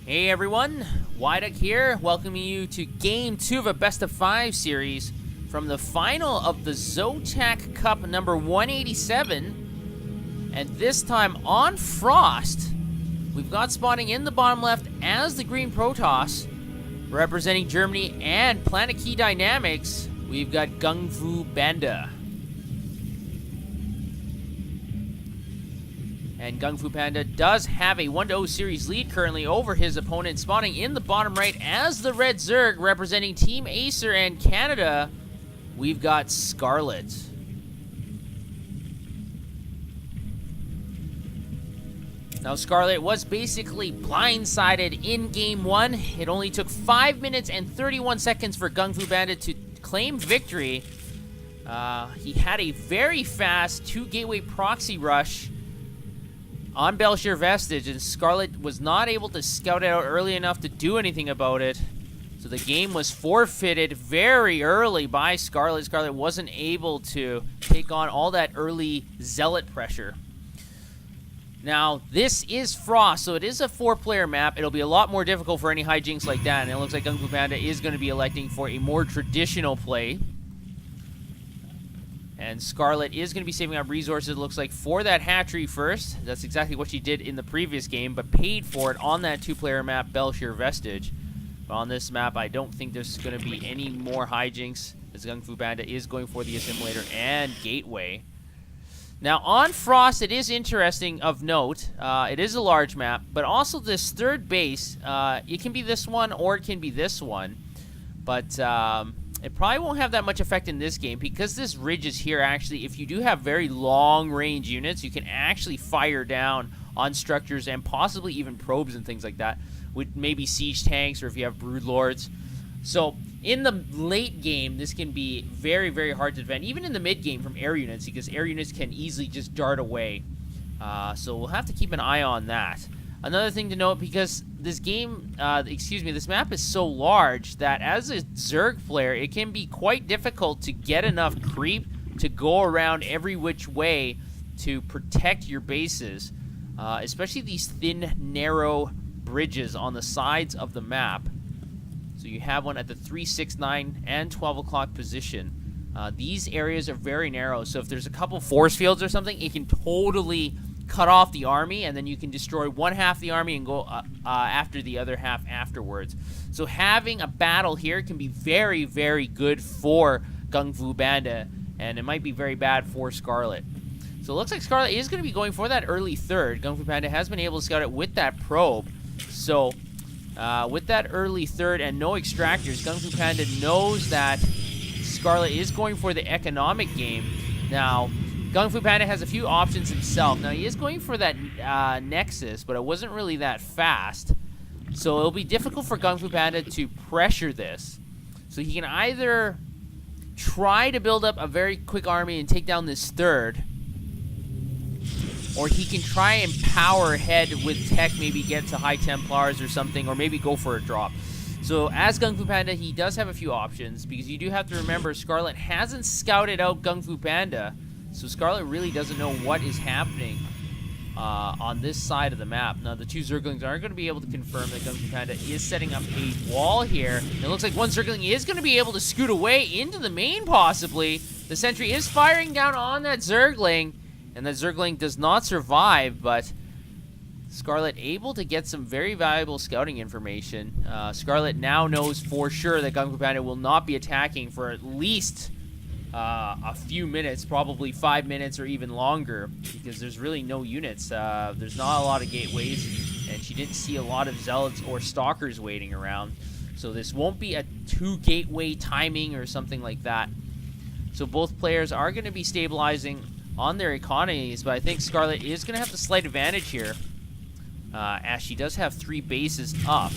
Hey everyone, Zotac here, welcoming you to Game 2 of a Best of 5 series from the final of the Zotac Cup number 187. And this time on Frost, we've got spawning in the bottom left as the green Protoss, representing Germany and Planet Key Dynamics, we've got GunGFuBanDa. And GunGFuBanDa does have a 1-0 series lead currently over his opponent, spawning in the bottom right as the red Zerg, representing Team Acer and Canada, we've got Scarlett. Now, Scarlett was basically blindsided in Game 1. It only took 5 minutes and 31 seconds for GunGFuBanDa to claim victory. He had a very fast 2-gateway proxy rush on Belshire Vestige, and Scarlett was not able to scout it out early enough to do anything about it. So the game was forfeited very early by Scarlett. Scarlett wasn't able to take on all that early Zealot pressure. Now, this is Frost, so it is a 4-player map. It'll be a lot more difficult for any hi-jinx like that, and it looks like GunGFuBanDa is going to be electing for a more traditional play. And Scarlett is going to be saving up resources, it looks like, for that hatchery first. That's exactly what she did in the previous game, but paid for it on that 2-player map, Belshire Vestige. But on this map, I don't think there's going to be any more hijinks, as GunGFuBanDa is going for the Assimilator and Gateway. Now, on Frost, it is interesting of note. It is a large map, but also this third base, it can be this one or it can be this one. But it probably won't have that much effect in this game because this ridge is here. Actually, if you do have very long range units, you can actually fire down on structures and possibly even probes and things like that with maybe siege tanks or if you have brood lords. So in the late game, this can be very, very hard to defend, even in the mid game from air units, because air units can easily just dart away. So we'll have to keep an eye on that. Another thing to note, because this game, this map is so large that as a Zerg player, it can be quite difficult to get enough creep to go around every which way to protect your bases, especially these thin, narrow bridges on the sides of the map. So you have one at the 3, 6, 9, and 12 o'clock position. These areas are very narrow, so if there's a couple force fields or something, it can totally cut off the army, and then you can destroy one half of the army and go after the other half afterwards. So having a battle here can be very, very good for GunGFuBanDa, and it might be very bad for Scarlett. So it looks like Scarlett is going to be going for that early third. GunGFuBanDa has been able to scout it with that probe. So with that early third and no extractors, GunGFuBanDa knows that Scarlett is going for the economic game. Now, GunGFuBanDa has a few options himself. Now, he is going for that Nexus, but it wasn't really that fast. So it'll be difficult for GunGFuBanDa to pressure this. So he can either try to build up a very quick army and take down this third, or he can try and power ahead with tech, maybe get to High Templars or something, or maybe go for a drop. So as GunGFuBanDa, he does have a few options, because you do have to remember Scarlett hasn't scouted out GunGFuBanDa. So Scarlett really doesn't know what is happening on this side of the map. Now, the two Zerglings are going to be able to confirm that GunGFuBanDa is setting up a wall here. It looks like one Zergling is going to be able to scoot away into the main, possibly. The sentry is firing down on that Zergling, and that Zergling does not survive, but Scarlett able to get some very valuable scouting information. Scarlett now knows for sure that GunGFuBanDa will not be attacking for at least a few minutes, probably 5 minutes or even longer, because there's really no units. There's not a lot of gateways, and she didn't see a lot of zealots or stalkers waiting around. So this won't be a 2-gateway timing or something like that. So both players are going to be stabilizing on their economies, but I think Scarlett is going to have the slight advantage here, as she does have 3 bases up.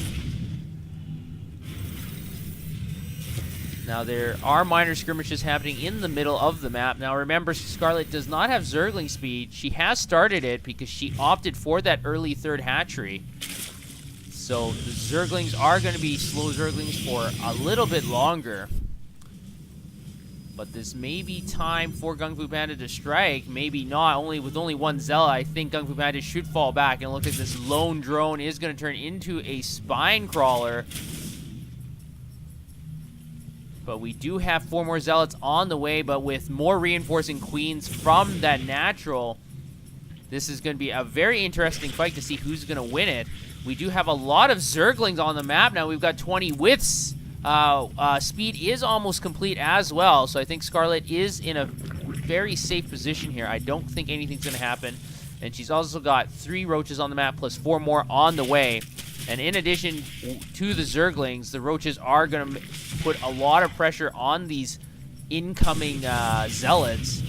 Now, there are minor skirmishes happening in the middle of the map. Now, remember, Scarlett does not have Zergling speed. She has started it because she opted for that early third hatchery. So, the Zerglings are going to be slow Zerglings for a little bit longer. But this may be time for GunGFuBanDa to strike. Maybe not. With only one Zealot, I think GunGFuBanDa should fall back. And it looks like this lone drone is going to turn into a spine crawler. But we do have 4 more Zealots on the way. But with more reinforcing queens from that natural, this is going to be a very interesting fight to see who's going to win it. We do have a lot of Zerglings on the map now. We've got 20 widths. Speed is almost complete as well, so I think Scarlett is in a very safe position here. I don't think anything's going to happen. And she's also got 3 roaches on the map plus 4 more on the way. And in addition to the Zerglings, the roaches are going to put a lot of pressure on these incoming Zealots.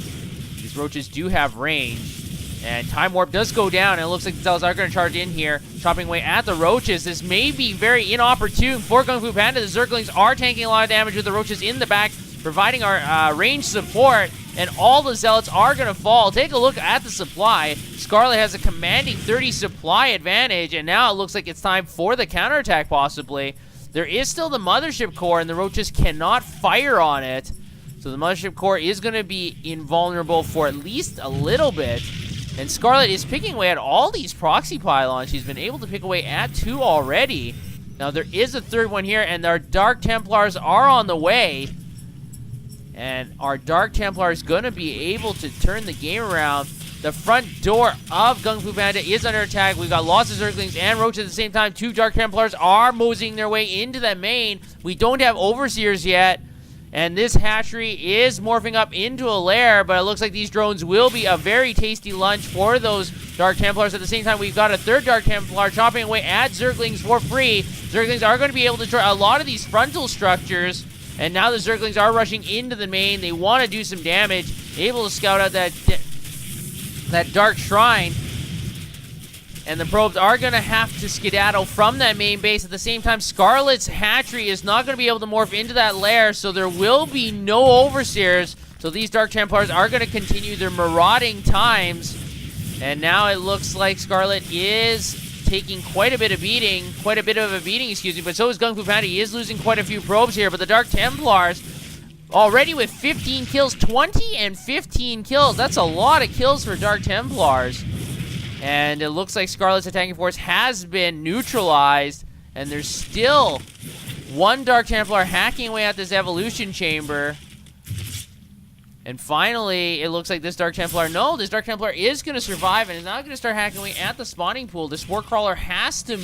These roaches do have range. And Time Warp does go down, and it looks like the Zealots are going to charge in here, chopping away at the roaches. This may be very inopportune for GunGFuBanDa. The Zerglings are tanking a lot of damage with the roaches in the back, providing our range support, and all the Zealots are going to fall. Take a look at the supply. Scarlett has a commanding 30 supply advantage, and now it looks like it's time for the counterattack, possibly. There is still the Mothership Core, and the roaches cannot fire on it. So the Mothership Core is going to be invulnerable for at least a little bit. And Scarlett is picking away at all these proxy pylons. She's been able to pick away at 2 already. Now there is a 3rd one here, and our Dark Templars are on the way. And our Dark Templar is going to be able to turn the game around. The front door of GunGFuBanDa is under attack. We've got lots of Zerglings and roaches at the same time. 2 Dark Templars are moseying their way into that main. We don't have Overseers yet. And this hatchery is morphing up into a lair, but it looks like these drones will be a very tasty lunch for those Dark Templars. At the same time, we've got a 3rd Dark Templar chopping away at Zerglings for free. Zerglings are going to be able to try a lot of these frontal structures, and now the Zerglings are rushing into the main. They want to do some damage, able to scout out that Dark Shrine. And the probes are going to have to skedaddle from that main base. At the same time, Scarlett's hatchery is not going to be able to morph into that lair, so there will be no Overseers. So these Dark Templars are going to continue their marauding times. And now it looks like Scarlett is taking quite a bit of a beating, excuse me, but so is GunGFuBanDa. He is losing quite a few probes here, but the Dark Templars already with 15 kills, 20 and 15 kills. That's a lot of kills for Dark Templars. And it looks like Scarlett's attacking force has been neutralized. And there's still 1 Dark Templar hacking away at this evolution chamber. And finally, it looks like this Dark Templar, this Dark Templar is going to survive and is now going to start hacking away at the spawning pool. This War Crawler has to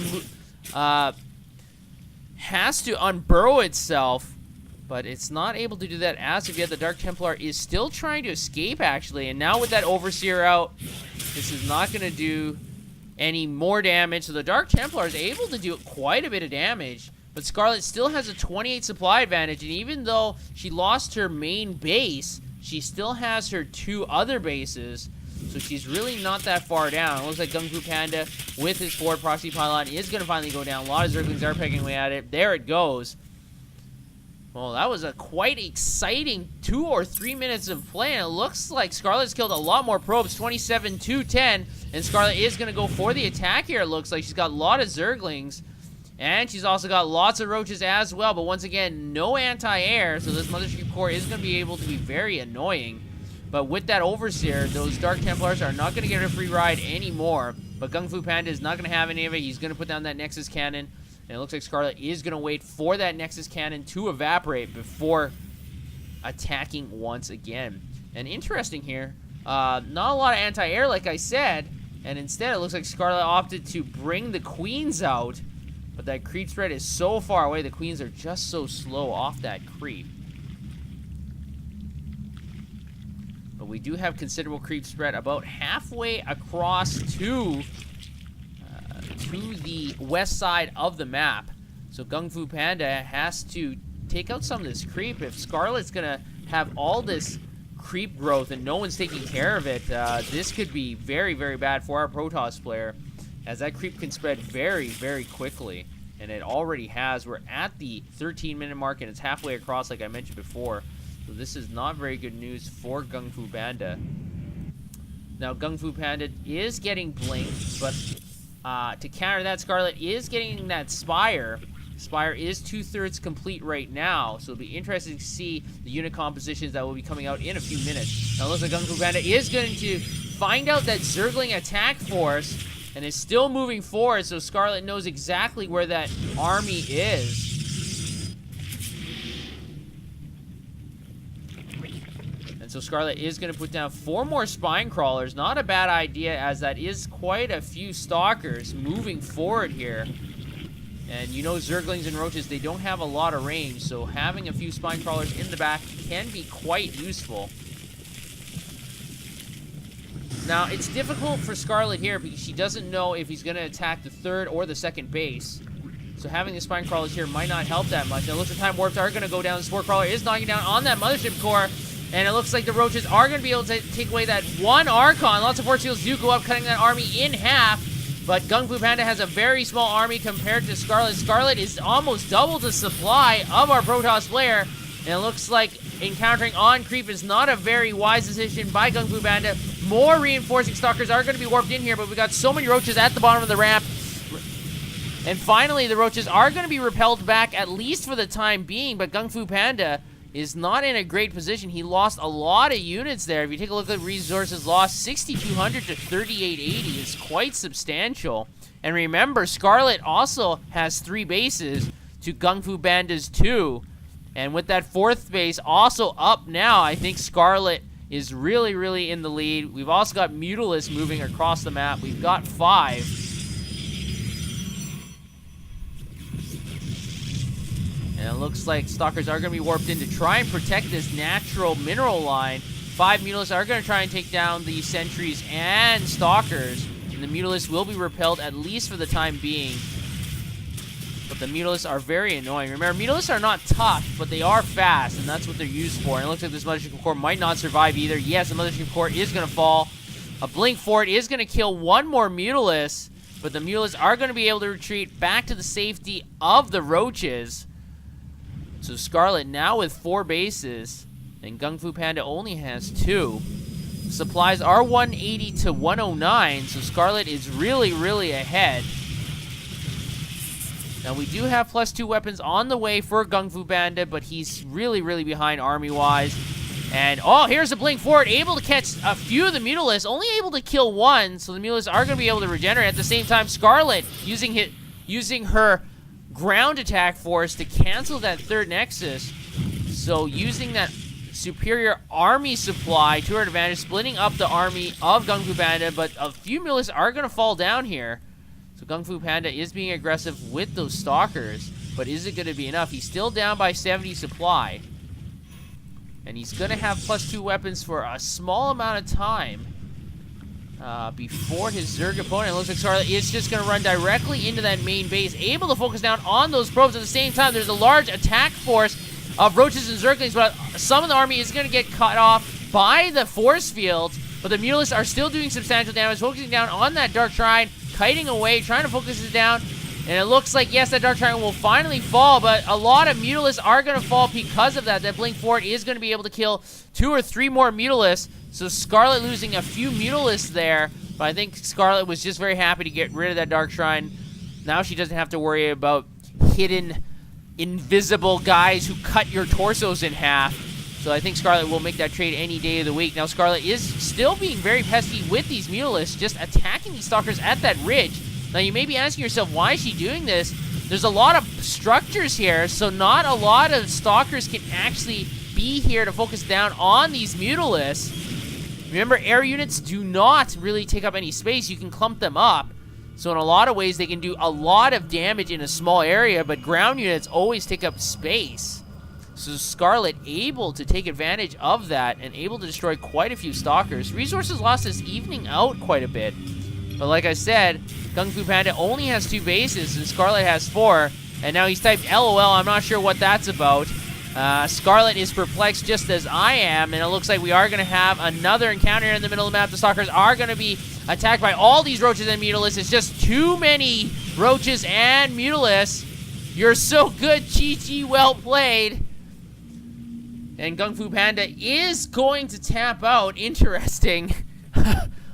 unburrow itself. But it's not able to do that as of yet. The Dark Templar is still trying to escape, actually. And now with that Overseer out, this is not going to do any more damage. So the Dark Templar is able to do quite a bit of damage. But Scarlett still has a 28 supply advantage. And even though she lost her main base, she still has her 2 other bases. So she's really not that far down. It looks like GunGFuBanDa with his forward proxy pylon is going to finally go down. A lot of Zerglings are pecking away at it. There it goes. Well, that was a quite exciting 2 or 3 minutes of play, and it looks like Scarlett's killed a lot more probes, 27-10, and Scarlett is going to go for the attack here, it looks like. She's got a lot of Zerglings, and she's also got lots of roaches as well, but once again, no anti-air, so this Mothership Core is going to be able to be very annoying. But with that Overseer, those Dark Templars are not going to get a free ride anymore, but GunGFuBanDa is not going to have any of it. He's going to put down that Nexus Cannon. And it looks like Scarlett is going to wait for that Nexus Cannon to evaporate before attacking once again. And interesting here, not a lot of anti-air like I said, and instead it looks like Scarlett opted to bring the Queens out, but that creep spread is so far away, the Queens are just so slow off that creep. But we do have considerable creep spread about halfway across to the west side of the map. So GunGFuBanDa has to take out some of this creep. If Scarlett's gonna have all this creep growth and no one's taking care of it, this could be very, very bad for our Protoss player, as that creep can spread very, very quickly. And it already has. We're at the 13-minute mark and it's halfway across like I mentioned before. So this is not very good news for GunGFuBanDa. Now GunGFuBanDa is getting blinked, but to counter that, Scarlett is getting that Spire. Spire is 2/3 complete right now, so it'll be interesting to see the unit compositions that will be coming out in a few minutes. Now it looks like GunGFuBanDa is going to find out that Zergling attack force and is still moving forward, so Scarlett knows exactly where that army is. And so Scarlett is going to put down 4 more spine crawlers. Not a bad idea, as that is quite a few stalkers moving forward here. And you know Zerglings and Roaches, they don't have a lot of range, so having a few spine crawlers in the back can be quite useful. Now, it's difficult for Scarlett here because she doesn't know if he's going to attack the 3rd or the 2nd base. So having the spine crawlers here might not help that much. Now, it looks like time warps are going to go down. The spore crawler is knocking down on that mothership core. And it looks like the Roaches are going to be able to take away that 1 Archon. Lots of force fields do go up, cutting that army in half. But GunGFuBanDa has a very small army compared to Scarlett. Scarlett is almost double the supply of our Protoss player. And it looks like encountering on creep is not a very wise decision by GunGFuBanDa. More reinforcing stalkers are going to be warped in here, but we got so many Roaches at the bottom of the ramp. And finally, the Roaches are going to be repelled back, at least for the time being. But GunGFuBanDa is not in a great position. He lost a lot of units there. If you take a look at resources lost, 6,200 to 3,880 is quite substantial. And remember, Scarlett also has 3 bases to GunGFuBanDa's 2. And with that 4th base also up now, I think Scarlett is really, really in the lead. We've also got Mutalisk moving across the map. We've got 5. And it looks like stalkers are going to be warped in to try and protect this natural mineral line. 5 Mutalisks are going to try and take down the sentries and stalkers. And the Mutalisks will be repelled, at least for the time being. But the Mutalisks are very annoying. Remember, Mutalisks are not tough, but they are fast, and that's what they're used for. And it looks like this Mothership Core might not survive either. Yes, the Mothership Core is going to fall. A Blink Fort is going to kill 1 more Mutalisk, but the Mutalisks are going to be able to retreat back to the safety of the Roaches. So Scarlett now with 4 bases, and GunGFuBanDa only has 2. Supplies are 180 to 109, so Scarlett is really, really ahead. Now we do have +2 weapons on the way for GunGFuBanDa, but he's really, really behind army-wise. And, oh, here's a Blink Fort, able to catch a few of the Mutalisks, only able to kill 1, so the Mutalisks are going to be able to regenerate. At the same time, Scarlett using her ground attack force to cancel that 3rd Nexus. So using that superior army supply to her advantage, splitting up the army of GunGFuBanDa, but a few Mutalisks are going to fall down here. So GunGFuBanDa is being aggressive with those stalkers, but is it going to be enough? He's still down by 70 supply. And he's going to have +2 weapons for a small amount of time before his Zerg opponent. It looks like Scarlett is just going to run directly into that main base, able to focus down on those probes. At the same time, there's a large attack force of Roaches and Zerglings, but some of the army is going to get cut off by the force fields. But the Mutalisks are still doing substantial damage, focusing down on that Dark Shrine, kiting away, trying to focus it down. And it looks like, yes, that Dark Shrine will finally fall, but a lot of Mutalisks are going to fall because of that. That Blink Fort is going to be able to kill 2 or 3 more Mutalisks. So Scarlett losing a few Mutalisks there, but I think Scarlett was just very happy to get rid of that Dark Shrine. Now she doesn't have to worry about hidden, invisible guys who cut your torsos in half. So I think Scarlett will make that trade any day of the week. Now Scarlett is still being very pesky with these Mutalisks, just attacking these stalkers at that ridge. Now you may be asking yourself, why is she doing this? There's a lot of structures here, so not a lot of stalkers can actually be here to focus down on these Mutalisks. Remember, air units do not really take up any space. You can clump them up. So in a lot of ways, they can do a lot of damage in a small area, but ground units always take up space. So Scarlett able to take advantage of that and able to destroy quite a few stalkers. Resources lost is evening out quite a bit. But like I said, GunGFuBanDa only has 2 bases and Scarlett has 4. And now he's typed LOL. I'm not sure what that's about. Scarlett is perplexed just as I am, and it looks like we are going to have another encounter in the middle of the map. The stalkers are going to be attacked by all these Roaches and Mutalisks. It's just too many Roaches and Mutalisks. You're so good, Chi-Chi. Well played. And GunGFuBanDa is going to tap out. Interesting.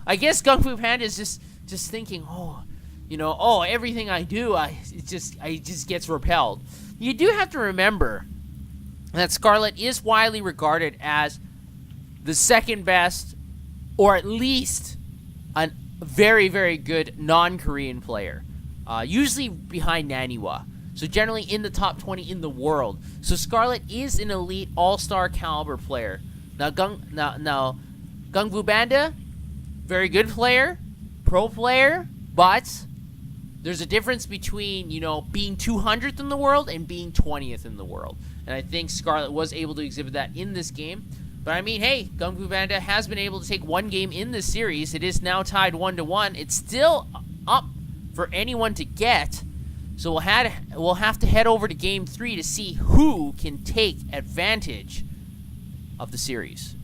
I guess GunGFuBanDa is just thinking, oh, you know, oh, everything I do, it just gets repelled. You do have to remember that Scarlett is widely regarded as the second best, or at least a very, very good non-Korean player. Usually behind Naniwa. So generally in the top 20 in the world. So Scarlett is an elite all-star caliber player. Now GunGFuBanDa, very good player, pro player, but there's a difference between, you know, being 200th in the world and being 20th in the world. And I think Scarlett was able to exhibit that in this game. But I mean, hey, GunGFuBanDa has been able to take one game in this series. It is now tied 1-1. It's still up for anyone to get. So we'll have to head over to Game 3 to see who can take advantage of the series.